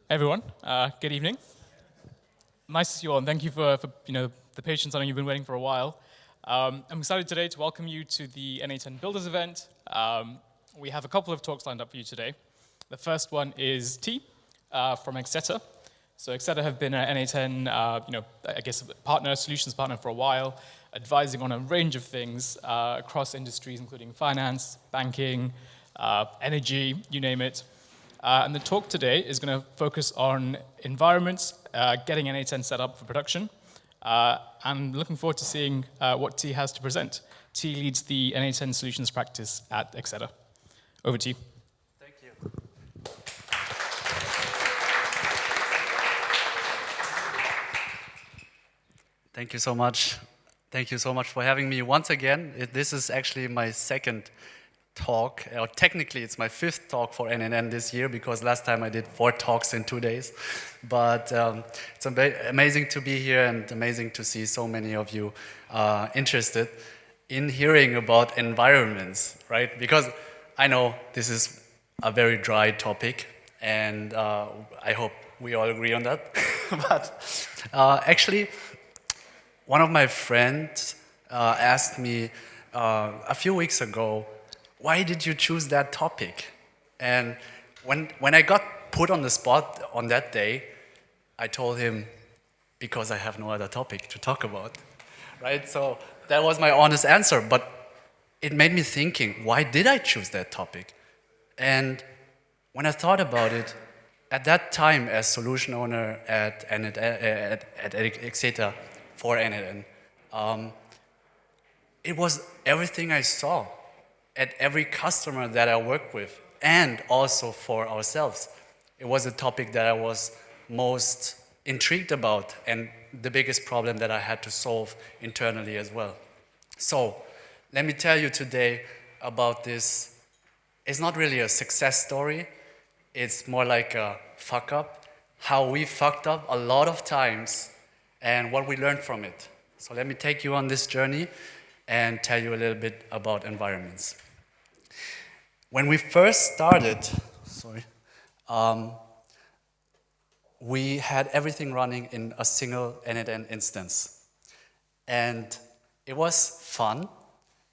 Everyone, good evening. Nice to see you all, and thank you for the patience. I know you've been waiting for a while. I'm excited today to welcome you to the n8n Builders event. We have a couple of talks lined up for you today. The first one is T from Exxeta. So Exxeta have been an n8n, I guess, solutions partner for a while, advising on a range of things across industries, including finance, banking, energy, you name it. And the talk today is going to focus on environments, getting n8n set up for production. I'm looking forward to seeing what T has to present. T leads the n8n solutions practice at Exxeta. Over to you. Thank you. Thank you so much. Thank you so much for having me once again. This is actually my second talk, or technically it's my fifth talk for n8n this year, because last time I did 4 talks in 2 days. But it's amazing to be here and amazing to see so many of you interested in hearing about environments, right? Because I know this is a very dry topic, and I hope we all agree on that. But actually, one of my friends asked me a few weeks ago, why did you choose that topic? And when I got put on the spot on that day, I told him, because I have no other topic to talk about, right? So that was my honest answer, but it made me thinking, why did I choose that topic? And when I thought about it, at that time as solution owner at Exxeta for n8n, it was everything I saw at every customer that I work with, and also for ourselves. It was a topic that I was most intrigued about, and the biggest problem that I had to solve internally as well. So let me tell you today about this. It's not really a success story. It's more like a fuck up, how we fucked up a lot of times and what we learned from it. So let me take you on this journey and tell you a little bit about environments. When we first started, we had everything running in a single n8n instance. And it was fun,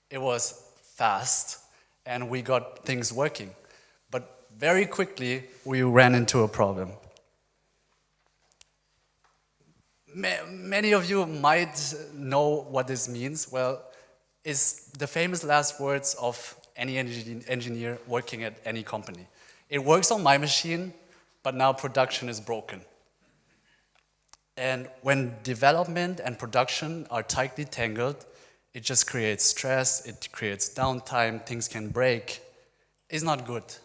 it was fast, and we got things working. But very quickly, we ran into a problem. Many of you might know what this means. Well, it's the famous last words of any engineer working at any company. It works on my machine, but now production is broken. And when development and production are tightly tangled, it just creates stress, it creates downtime, things can break. It's not good.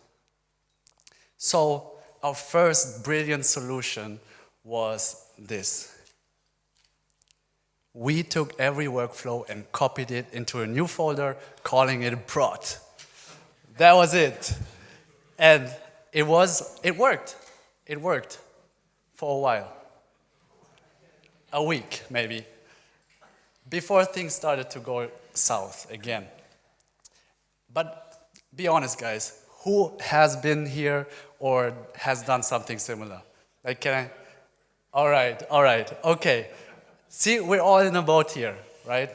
So our first brilliant solution was this. We took every workflow and copied it into a new folder, calling it prod. That was it. And it worked. It worked for a while. A week, maybe, before things started to go south again. But be honest, guys, who has been here or has done something similar? Like, can I? All right, okay. See, we're all in a boat here, right?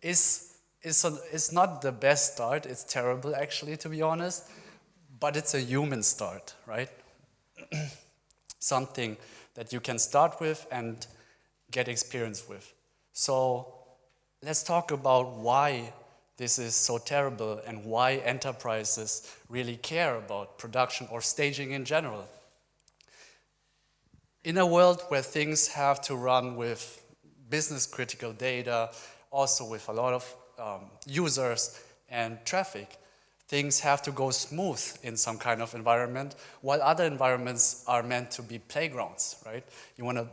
It's not the best start. It's terrible, actually, to be honest. But it's a human start, right? Something that you can start with and get experience with. So let's talk about why this is so terrible and why enterprises really care about production or staging in general. In a world where things have to run with business critical data, also with a lot of users and traffic, things have to go smooth in some kind of environment, while other environments are meant to be playgrounds, right? You want to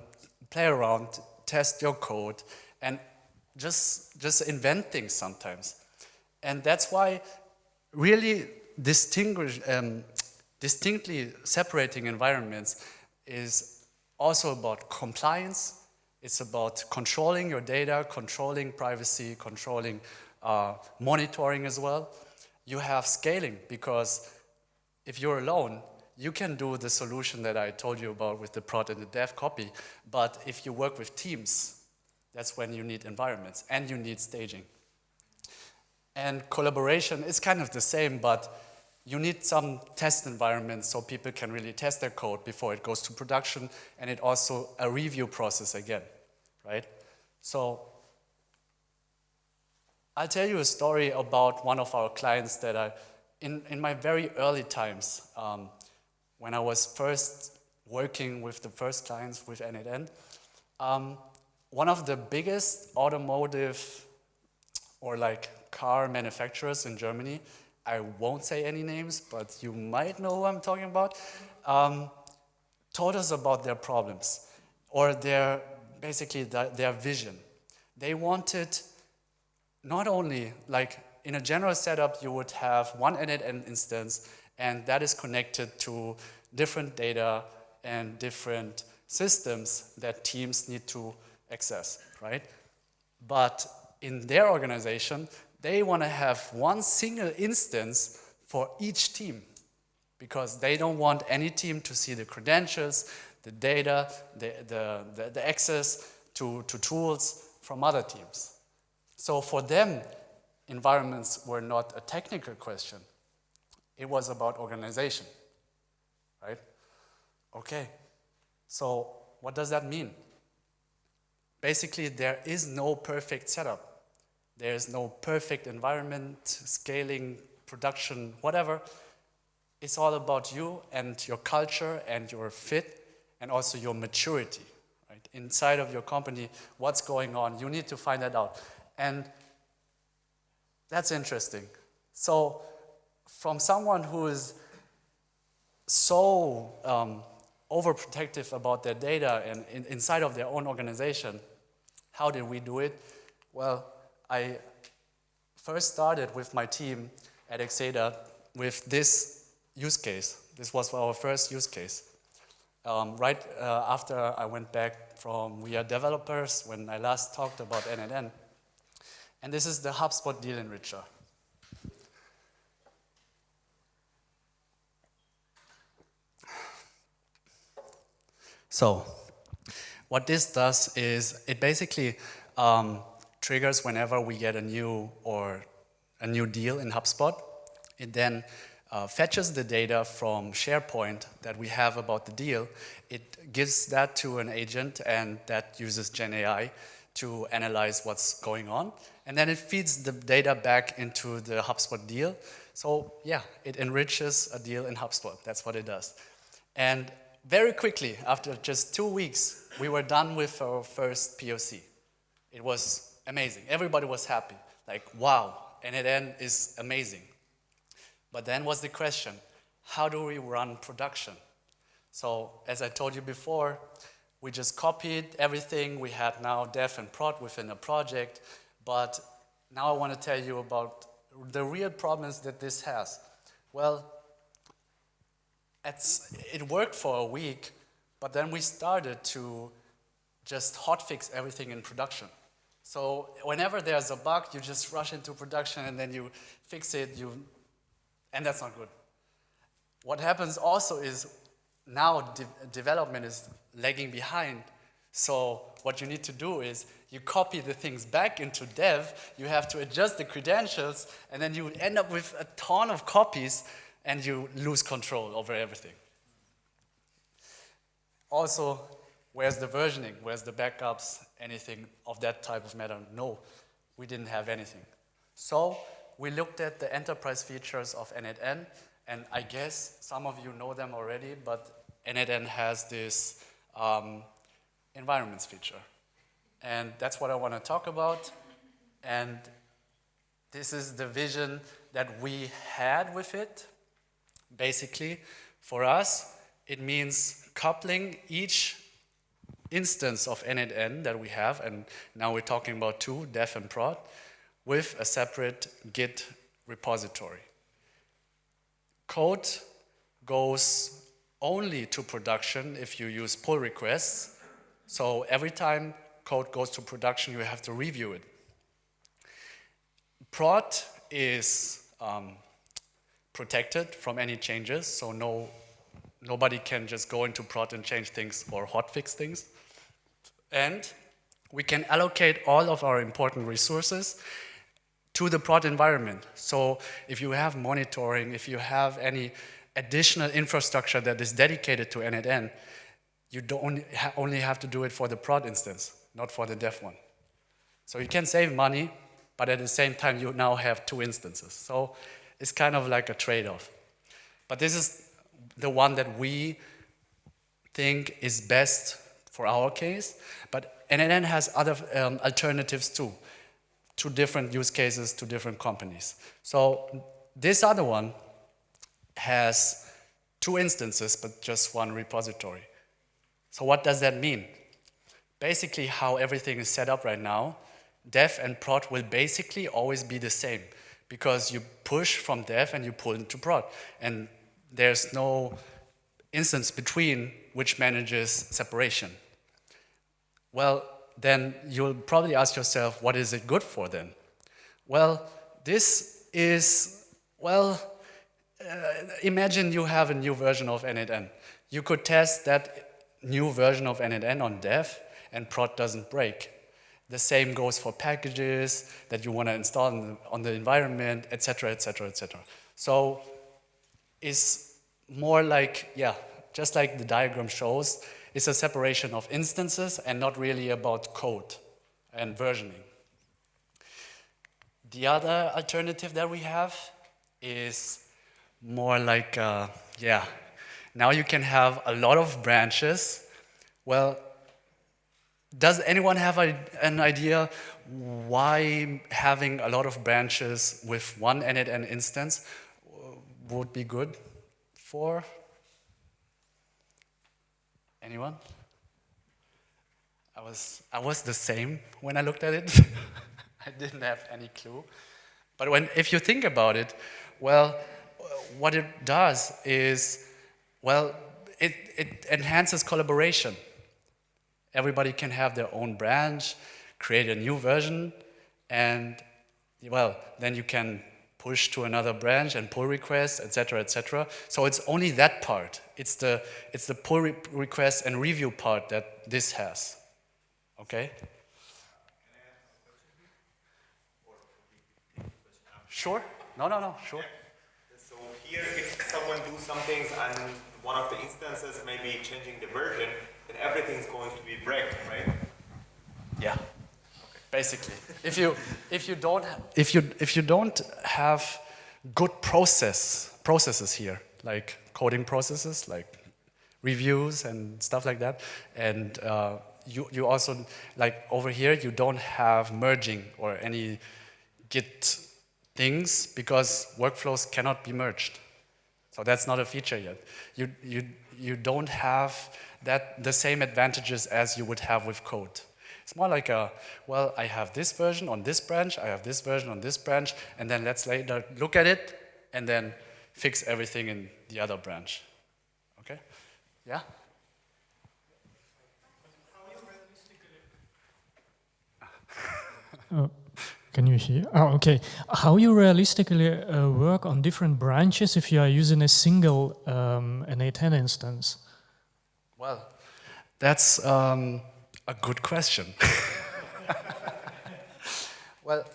play around, test your code, and just invent things sometimes. And that's why really distinctly separating environments is also about compliance. It's about controlling your data, controlling privacy, controlling monitoring as well. You have scaling, because if you're alone, you can do the solution that I told you about with the prod and the dev copy, but if you work with teams, that's when you need environments and you need staging. And collaboration is kind of the same, but you need some test environments so people can really test their code before it goes to production, and it also a review process again, right? So I'll tell you a story about one of our clients that in my very early times, when I was first working with the first clients with n8n, one of the biggest automotive or like car manufacturers in Germany, I won't say any names, but you might know who I'm talking about, told us about their problems or basically their vision. They wanted not only, like in a general setup, you would have one n8n instance, and that is connected to different data and different systems that teams need to access, right? But in their organization, they want to have one single instance for each team because they don't want any team to see the credentials, the data, the access to tools from other teams. So for them, environments were not a technical question. It was about organization, right? Okay, so what does that mean? Basically, there is no perfect setup. There is no perfect environment, scaling, production, whatever. It's all about you and your culture and your fit and also your maturity, right? Inside of your company, what's going on, you need to find that out. And that's interesting. So from someone who is so overprotective about their data and inside of their own organization, how did we do it? Well, I first started with my team at Exxeta with this use case. This was our first use case. Right after I went back from We Are Developers, when I last talked about n8n. And this is the HubSpot deal enricher. So what this does is it basically triggers whenever we get a new deal in HubSpot. It then fetches the data from SharePoint that we have about the deal. It gives that to an agent, and that uses GenAI to analyze what's going on. And then it feeds the data back into the HubSpot deal. So yeah, it enriches a deal in HubSpot. That's what it does. And very quickly, after just 2 weeks, we were done with our first POC. It was amazing. Everybody was happy. Like, wow, n8n is amazing. But then was the question, how do we run production? So as I told you before, we just copied everything. We had now dev and prod within a project. But now I want to tell you about the real problems that this has. Well, it worked for a week, but then we started to just hotfix everything in production. So whenever there's a bug, you just rush into production and then you fix it, and that's not good. What happens also is now development is lagging behind. So what you need to do is you copy the things back into dev, you have to adjust the credentials, and then you end up with a ton of copies and you lose control over everything. Also, where's the versioning? Where's the backups? Anything of that type of matter? No, we didn't have anything. So we looked at the enterprise features of n8n, and I guess some of you know them already, but n8n has this environments feature. And that's what I want to talk about. And this is the vision that we had with it. Basically, for us, it means coupling each instance of n8n that we have, and now we're talking about 2, dev and prod, with a separate Git repository. Code goes only to production if you use pull requests. So every time code goes to production, you have to review it. Prod is protected from any changes, so no nobody can just go into prod and change things or hotfix things. And we can allocate all of our important resources to the prod environment. So if you have monitoring, if you have any additional infrastructure that is dedicated to n8n, you don't only have to do it for the prod instance, not for the dev one. So you can save money, but at the same time, you now have 2 instances. So it's kind of like a trade-off. But this is the one that we think is best for our case. But n8n has other alternatives too. 2 different use cases, 2 different companies. So this other one has 2 instances, but just 1 repository. So what does that mean? Basically, how everything is set up right now, dev and prod will basically always be the same, because you push from dev and you pull into prod. And there's no instance between which manages separation. Well, then you'll probably ask yourself, what is it good for then? Well, this is, imagine you have a new version of n8n. You could test that new version of n8n on dev, and prod doesn't break. The same goes for packages that you want to install on the environment, etc., etc., etc. So it's more like, just like the diagram shows, it's a separation of instances and not really about code and versioning. The other alternative that we have is more like, now you can have a lot of branches. Well, does anyone have an idea why having a lot of branches with 1 n8n instance would be good for? Anyone? I was the same when I looked at it. I didn't have any clue. But if you think about it, well, what it does is, well, it enhances collaboration. Everybody can have their own branch, create a new version, and, well, then you can push to another branch and pull requests, etc., etc. So it's only that part. It's the pull request and review part that this has. Okay? Sure? No, sure. So here, if someone do some things on one of the instances, maybe changing the version, then everything is going to be break, right? Yeah. Basically, if you don't have good processes here, like coding processes, like reviews and stuff like that, and you also, like over here, you don't have merging or any Git things because workflows cannot be merged. So that's not a feature yet. You don't have the same advantages as you would have with code. It's more like well, I have this version on this branch, I have this version on this branch, and then let's later look at it and then fix everything in the other branch. Okay? Yeah? Can you hear? Oh, okay. How you realistically work on different branches if you are using a single n8n instance? Well, that's a good question. Well,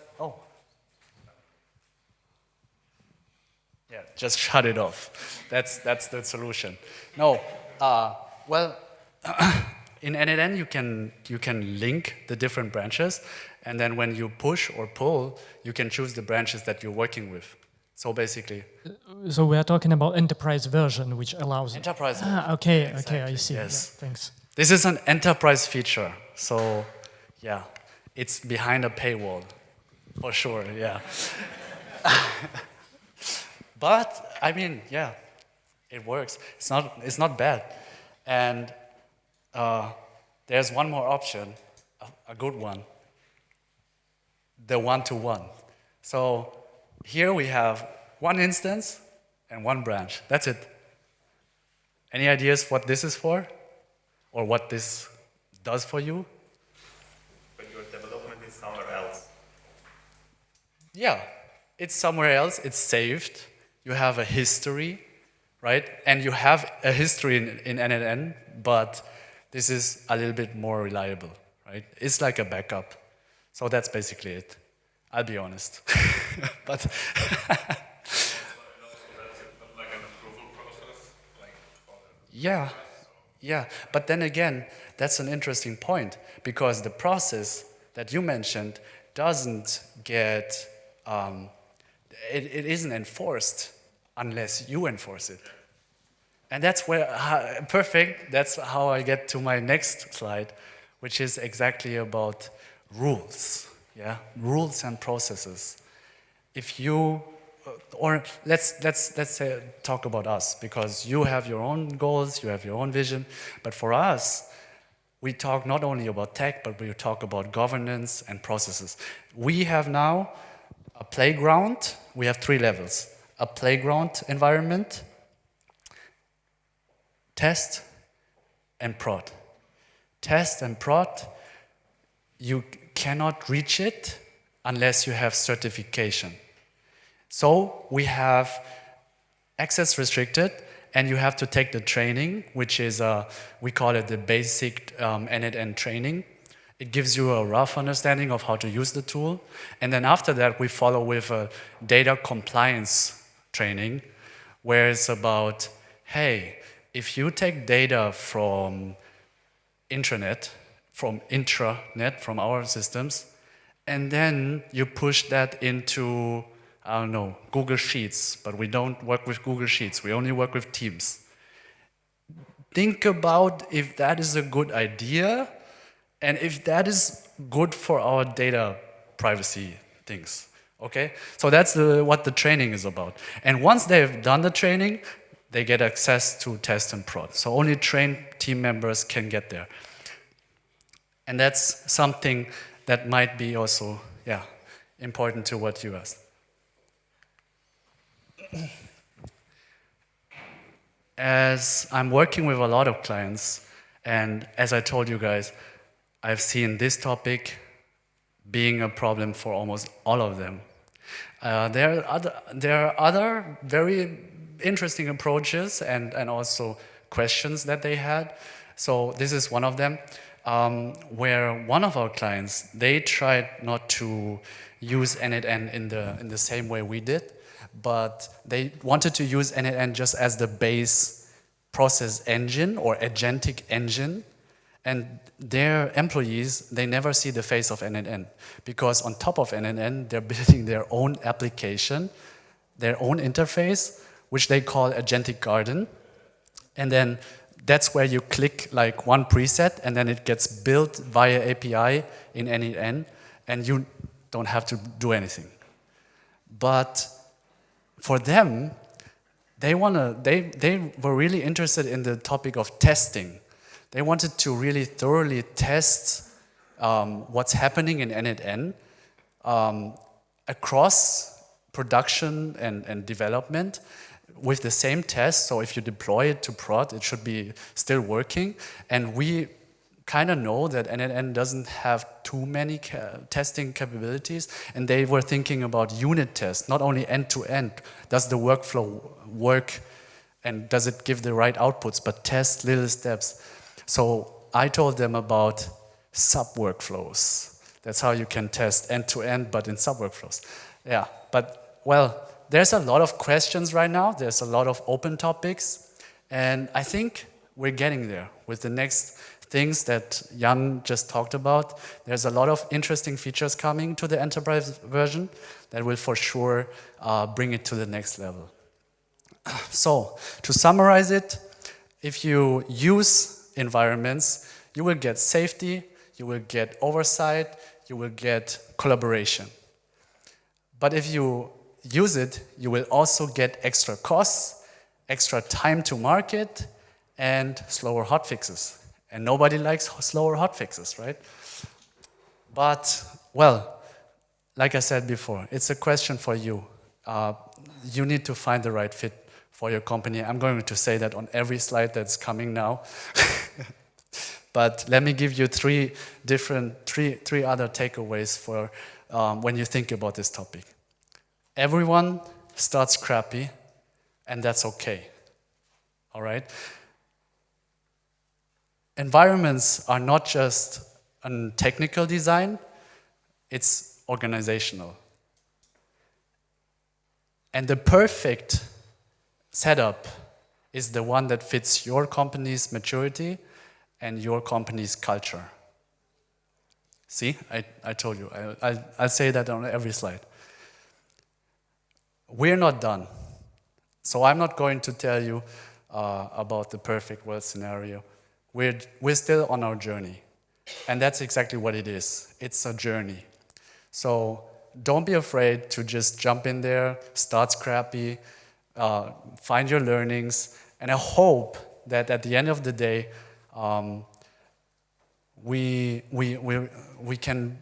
yeah, just shut it off. That's the solution. No, well, in n8n you can link the different branches, and then when you push or pull, you can choose the branches that you're working with. So basically. So we are talking about enterprise version, which allows. Enterprise. Okay, exactly. okay, I see. Yes. Yeah, thanks. This is an enterprise feature, so yeah, it's behind a paywall, for sure, yeah. But, I mean, yeah, it works. It's not bad. And there's one more option, a good one, the one-to-one. So here we have one instance and one branch. That's it. Any ideas what this is for? Or what this does for you? But your development is somewhere else. Yeah, it's somewhere else, it's saved. You have a history right? And you have a history in n8n, but this is a little bit more reliable, right? It's like a backup. So that's basically it. I'll be honest. But yeah, yeah. But then again, that's an interesting point because the process that you mentioned doesn't get, it isn't enforced unless you enforce it. And that's where, perfect, that's how I get to my next slide, which is exactly about rules, yeah? Rules and processes. If you, or let's say, talk about us, because you have your own goals, you have your own vision, but for us, we talk not only about tech, but we talk about governance and processes. We have now a playground, we have 3 levels. A playground environment, test, and prod. Test and prod, you cannot reach it unless you have certification. So we have access restricted, and you have to take the training, which is, we call it the basic n8n training. It gives you a rough understanding of how to use the tool. And then after that, we follow with a data compliance training, where it's about, hey, if you take data from intranet, from our systems, and then you push that into, I don't know, Google Sheets, but we don't work with Google Sheets, we only work with Teams. Think about if that is a good idea, and if that is good for our data privacy things, okay? So that's what the training is about. And once they've done the training, they get access to test and prod. So only trained team members can get there. And that's something that might be also, yeah, important to what you asked. As I'm working with a lot of clients, and as I told you guys, I've seen this topic being a problem for almost all of them. There are other very interesting approaches and also questions that they had. So this is one of them, where one of our clients, they tried not to use n8n in the same way we did, but they wanted to use n8n just as the base process engine or agentic engine. And their employees, they never see the face of n8n, because on top of n8n, they're building their own application, their own interface, which they call Agentic Garden. And then that's where you click like one preset, and then it gets built via API in n8n, and you don't have to do anything. But for them, they were really interested in the topic of testing. They wanted to really thoroughly test what's happening in n8n across production and development with the same test. So if you deploy it to prod, it should be still working. And we kind of know that n8n doesn't have too many testing capabilities, and they were thinking about unit tests, not only end-to-end. Does the workflow work, and does it give the right outputs, but test little steps. So I told them about sub-workflows. That's how you can test end-to-end, but in sub-workflows. Yeah, but, well, there's a lot of questions right now. There's a lot of open topics. And I think we're getting there with the next things that Jan just talked about. There's a lot of interesting features coming to the enterprise version that will for sure bring it to the next level. So, to summarize it, if you use environments, you will get safety, you will get oversight, you will get collaboration. But if you use it, you will also get extra costs, extra time to market, and slower hotfixes. And nobody likes slower hotfixes, right? But, well, like I said before, it's a question for you. You need to find the right fit for your company. I'm going to say that on every slide that's coming now. But let me give you three other takeaways for when you think about this topic. Everyone starts crappy, and that's okay. all right? Environments are not just a technical design, it's organizational. And the perfect setup is the one that fits your company's maturity and your company's culture. See, I told you, I'll say that on every slide. We're not done. So I'm not going to tell you about the perfect world scenario. We're still on our journey. And that's exactly what it is. It's a journey. So don't be afraid to just jump in there, start scrappy, find your learnings, and I hope that at the end of the day, we can,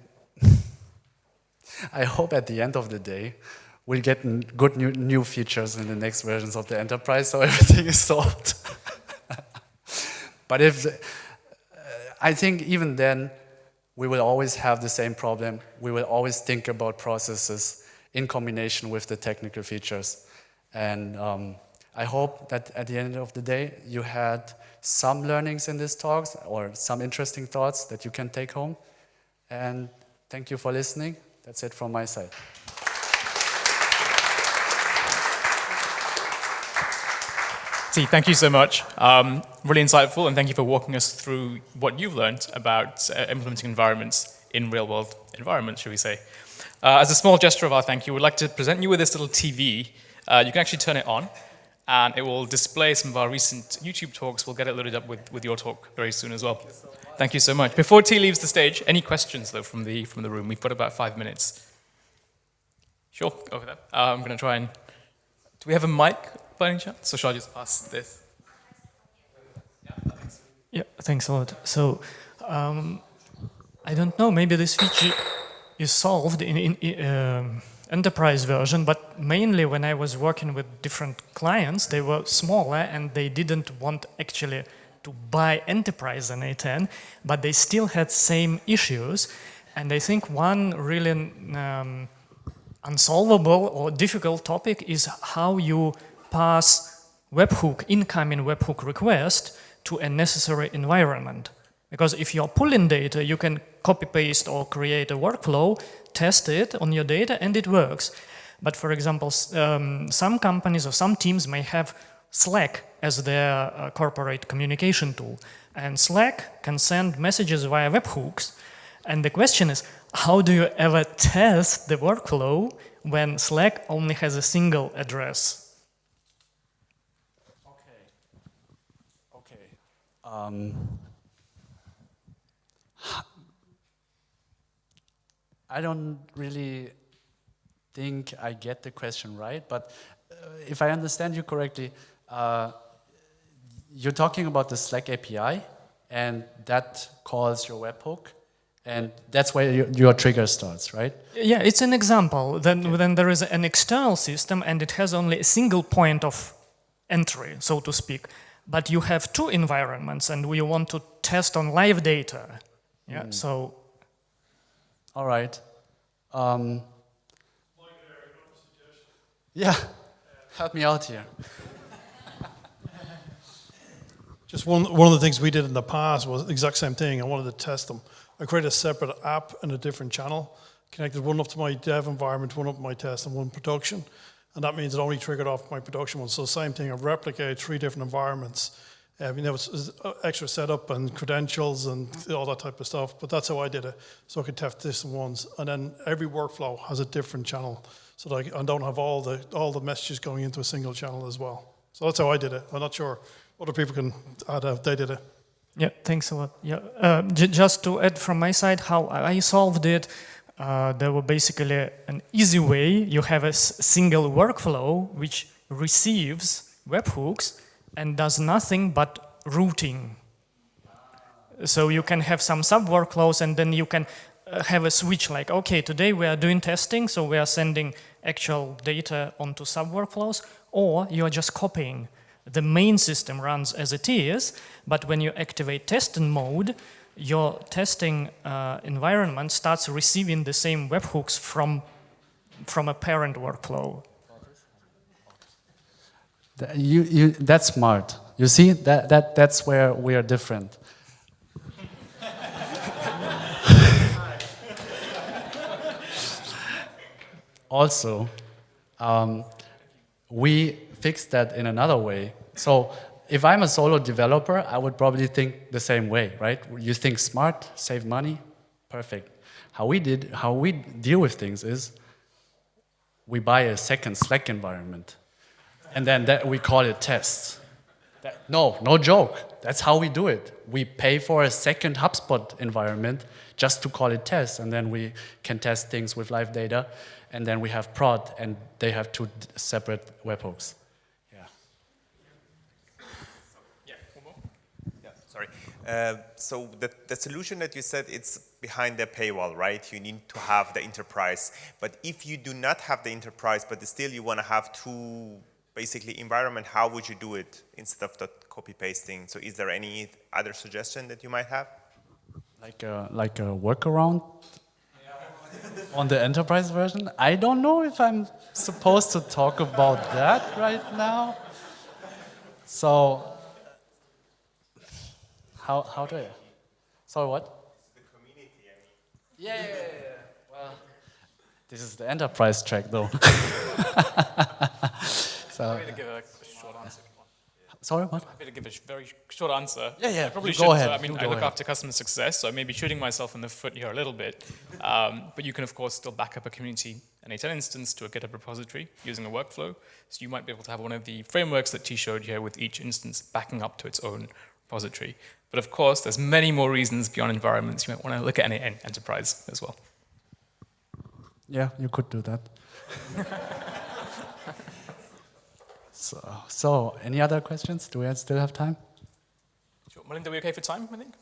I hope at the end of the day, we'll get good new features in the next versions of the Enterprise, so everything is solved. But I think even then, we will always have the same problem. We will always think about processes in combination with the technical features. And I hope that at the end of the day, you had some learnings in these talks or some interesting thoughts that you can take home. And thank you for listening. That's it from my side. Thank you so much. Really insightful, and thank you for walking us through what you've learned about implementing environments in real-world environments, should we say. As a small gesture of our thank you, we'd like to present you with this little TV. You can actually turn it on, and it will display some of our recent YouTube talks. We'll get it loaded up with your talk very soon as well. Thank you so much. Before T leaves the stage, any questions, though, from the room? We've got about 5 minutes. Sure, over there. I'm going to try and... Do we have a mic? By any chance? So shall I just pass this? Yeah, thanks a lot. So, I don't know, maybe this feature is solved in enterprise version, but mainly when I was working with different clients, they were smaller and they didn't want actually to buy Enterprise and n8n, but they still had same issues. And I think one really unsolvable or difficult topic is how you pass webhook, incoming webhook request to a necessary environment. Because if you're pulling data, you can copy-paste or create a workflow, test it on your data, and it works. But for example, some companies or some teams may have Slack as their corporate communication tool. And Slack can send messages via webhooks. And the question is, how do you ever test the workflow when Slack only has a single address? I don't really think I get the question right, but if I understand you correctly, you're talking about the Slack API, and that calls your webhook, and that's where your trigger starts, right? Yeah, it's an example. Then there is an external system, and it has only a single point of entry, so to speak. But you have two environments, and we want to test on live data. Yeah, so. All right. Yeah, help me out here. Just one of the things we did in the past was the exact same thing. I wanted to test them. I created a separate app in a different channel, connected one up to my dev environment, one up to my test, and one production. And that means it only triggered off my production one. So same thing, I've replicated 3 different environments. It's extra setup and credentials and all that type of stuff, but that's how I did it. So I could test different ones. And then every workflow has a different channel, so that I don't have all the messages going into a single channel as well. So that's how I did it. I'm not sure other people can add how they did it. Yeah, thanks a lot. Yeah, just to add from my side how I solved it, there were basically an easy way. You have a single workflow which receives webhooks and does nothing but routing. So you can have some sub-workflows, and then you can have a switch like, okay, today we are doing testing, so we are sending actual data onto sub-workflows, or you are just copying. The main system runs as it is, but when you activate testing mode, your testing environment starts receiving the same webhooks from a parent workflow. That's smart. You see, that's where we are different. Also, we fixed that in another way. So if I'm a solo developer, I would probably think the same way, right? You think smart, save money, perfect. How we deal with things is we buy a second Slack environment, and then we call it tests. No joke. That's how we do it. We pay for a second HubSpot environment just to call it tests, and then we can test things with live data, and then we have prod, and they have two separate webhooks. Sorry. So the solution that you said, it's behind the paywall, right? You need to have the enterprise. But if you do not have the enterprise, but still you want to have two basically environment, how would you do it instead of the copy pasting? So is there any other suggestion that you might have? Like a workaround on the enterprise version? I don't know if I'm supposed to talk about that right now. So how do I? Sorry, what? The community, I mean. Yeah. Well, this is the enterprise track, though. So, Happy to give a short answer. sorry, what? Happy to give a very short answer. Yeah. I probably You should. go ahead. I mean, You I go look ahead. after customer success, so I may be shooting myself in the foot here a little bit. But you can, of course, still back up a community n8n instance to a GitHub repository using a workflow. So you might be able to have one of the frameworks that T showed here with each instance backing up to its own repository. But of course, there's many more reasons beyond environments. You might want to look at n8n Enterprise as well. Yeah, you could do that. So, any other questions? Do we still have time? Sure. Melinda, are we okay for time, I think?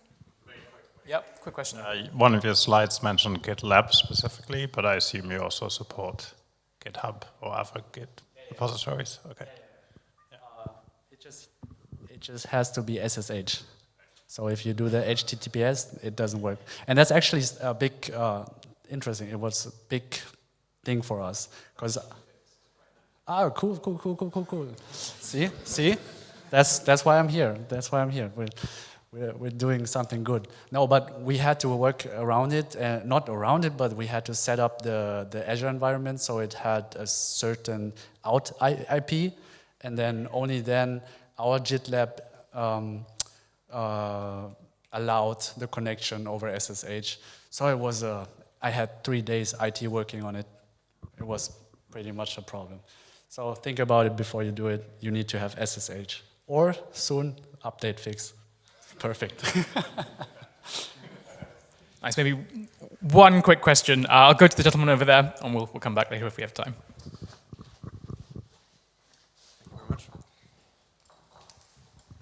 Yep, quick question. One of your slides mentioned GitLab specifically, but I assume you also support GitHub or other Git repositories. Okay. It just has to be SSH. So if you do the HTTPS, it doesn't work. And that's actually a big, interesting. It was a big thing for us because. Cool. See, that's why I'm here. We're doing something good. No, but we had to work around it, not around it, but we had to set up the Azure environment so it had a certain out IP, and then only then our GitLab allowed the connection over SSH. So it was I had 3 days IT working on it. It was pretty much a problem. So think about it before you do it. You need to have SSH. Or soon, update fix. Perfect. Nice. Maybe one quick question. I'll go to the gentleman over there, and we'll come back later if we have time.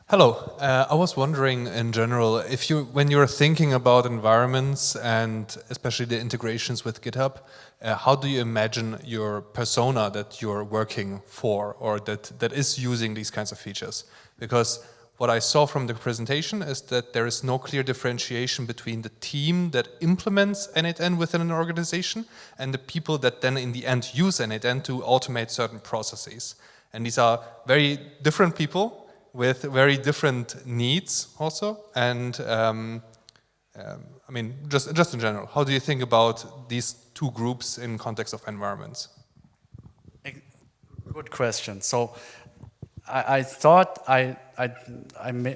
Hello. I was wondering, in general, if when you're thinking about environments and especially the integrations with GitHub, how do you imagine your persona that you're working for or that is using these kinds of features? Because what I saw from the presentation is that there is no clear differentiation between the team that implements n8n within an organization and the people that then in the end use n8n to automate certain processes. And these are very different people with very different needs also. And I mean, just in general, how do you think about these two groups in context of environments? Good question. So I thought I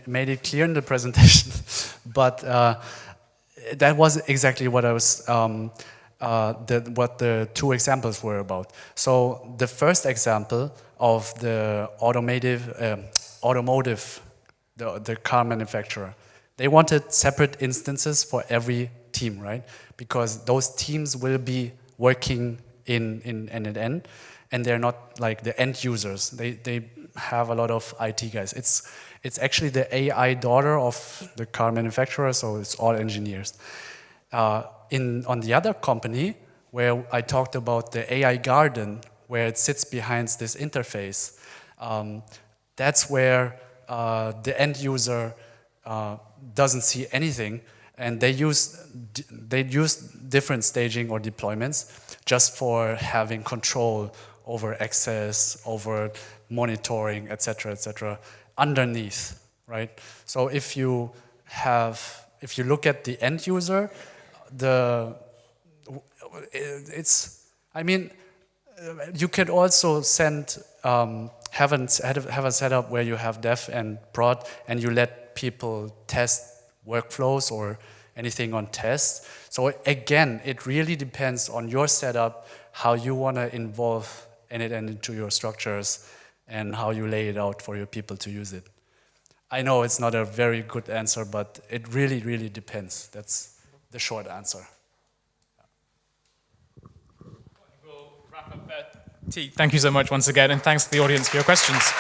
made it clear in the presentation, but that was exactly what I was what the two examples were about. So the first example of the automotive, the car manufacturer, they wanted separate instances for every team, right? Because those teams will be working in n8n, and they're not like the end users. They have a lot of IT guys. It's actually the AI daughter of the car manufacturer, so it's all engineers. On the other company, where I talked about the AI garden, where it sits behind this interface, that's where the end user doesn't see anything, and they use different staging or deployments just for having control over access, over monitoring, etc., etc. underneath, right? So if you look at the end user, you could also have a setup where you have dev and prod, and you let people test workflows or anything on test. So again, it really depends on your setup, how you want to involve n8n into your structures, and how you lay it out for your people to use it. I know it's not a very good answer, but it really, really depends. That's the short answer. We'll wrap up there. T, thank you so much once again, and thanks to the audience for your questions.